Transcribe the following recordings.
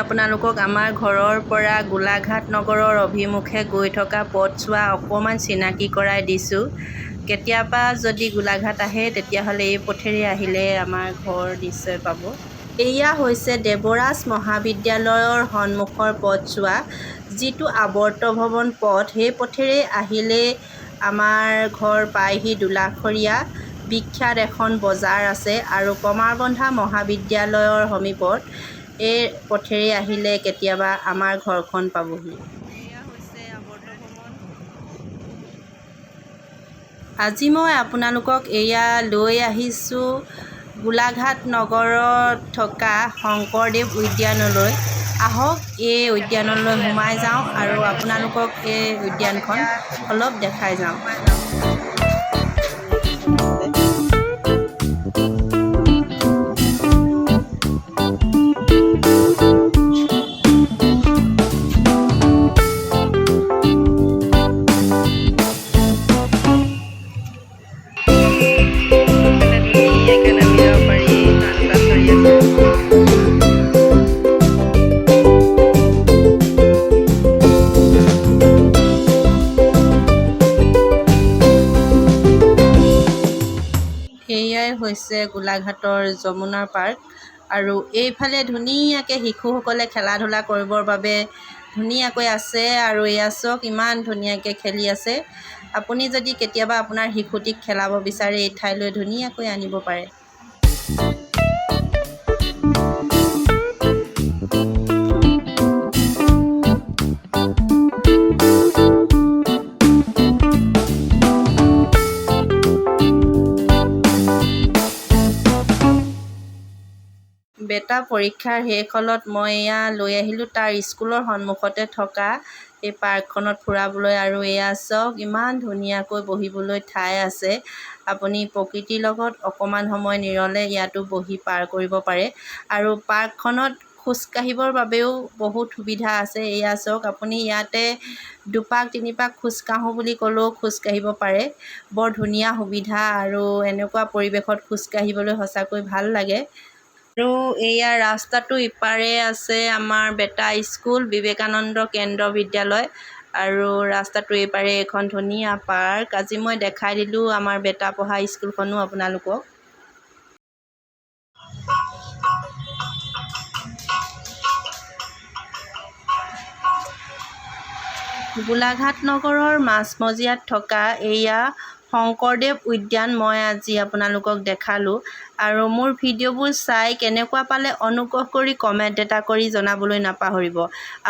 আপোনালোকক আমাৰ ঘৰৰ পৰা গোলাঘাট নগৰৰ অভিমুখে গৈ থকা পথছোৱা অকণমান চিনাকি কৰাই দিছোঁ। কেতিয়াবা যদি গোলাঘাট আহে তেতিয়াহ'লে এই পথেৰে আহিলে আমাৰ ঘৰ নিশ্চয় পাব। এয়া হৈছে দেৱৰাজ মহাবিদ্যালয়ৰ সন্মুখৰ পথছোৱা, যিটো আৱৰ্ত ভৱন পথ। সেই পথেৰে আহিলে আমাৰ ঘৰ পায়হি দোলাখৰীয়া। বিখ্যাত এখন বজাৰ আছে আৰু কমাৰবন্ধা মহাবিদ্যালয়ৰ সমীপত এই পথেৰে আহিলে কেতিয়াবা আমাৰ ঘৰখন পাবহি। এয়া হৈছে আৱৰ্ত ভৱন। আজি মই আপোনালোকক এয়া লৈ আহিছোঁ গোলাঘাট নগৰত থকা শংকৰদেৱ উদ্যানলৈ। আহক এই উদ্যানলৈ সোমাই যাওঁ আৰু আপোনালোকক এই উদ্যানখন অলপ দেখাই যাওঁ। এয়াই হৈছে গোলাঘাটৰ যমুনা পাৰ্ক আৰু এইফালে ধুনীয়াকৈ শিশুসকলে খেলা ধূলা কৰিবৰ বাবে ধুনীয়াকৈ আছে আৰু এয়া চাওক ইমান ধুনীয়াকৈ খেলি আছে। আপুনি যদি কেতিয়াবা আপোনাৰ শিশুটিক খেলাব বিচাৰে এই ঠাইলৈ ধুনীয়াকৈ আনিব পাৰে। বেটা পৰীক্ষাৰ শেষ হ'লত মই এয়া লৈ আহিলোঁ তাৰ স্কুলৰ সন্মুখতে থকা এই পাৰ্কখনত ফুৰাবলৈ। আৰু এয়া চাওক ইমান ধুনীয়াকৈ বহিবলৈ ঠাই আছে। আপুনি প্ৰকৃতিৰ লগত অকণমান সময় নিৰলে ইয়াতো বহি পাৰ কৰিব পাৰে আৰু পাৰ্কখনত খোজকাঢ়িবৰ বাবেও বহুত সুবিধা আছে। এয়া চাওক আপুনি ইয়াতে দুপাক তিনিপাক খোজকাঢ়োঁ বুলি ক'লেও খোজকাঢ়িব পাৰে। বৰ ধুনীয়া সুবিধা আৰু এনেকুৱা পৰিৱেশত খোজকাঢ়িবলৈ সঁচাকৈ ভাল লাগে। আৰু এয়া ৰাস্তাটো ইপাৰে আছে আমাৰ বেটা স্কুল বিবেকানন্দ কেন্দ্ৰ বিদ্যালয় আৰু ৰাস্তাটো এইপাৰে এখন ধুনীয়া পাৰ্ক। আজি মই দেখাই দিলোঁ আমাৰ বেটা পঢ়া স্কুলখনো আপোনালোকক। গোলাঘাট নগৰৰ মাজমজিয়াত থকা এয়া শংকৰদেৱ উদ্যান মই আজি আপোনালোকক দেখালোঁ। আৰু মোৰ ভিডিঅ'বোৰ চাই কেনেকুৱা পালে অনুগ্ৰহ কৰি কমেণ্ট এটা কৰি জনাবলৈ নাপাহৰিব।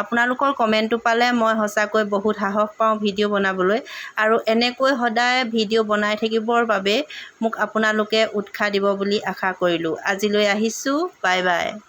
আপোনালোকৰ কমেণ্টটো পালে মই সঁচাকৈ বহুত সাহস পাওঁ ভিডিঅ' বনাবলৈ আৰু এনেকৈ সদায় ভিডিঅ' বনাই থাকিবৰ বাবে মোক আপোনালোকে উৎসাহ দিব বুলি আশা কৰিলোঁ। আজিলৈ আহিছোঁ, বাই বাই।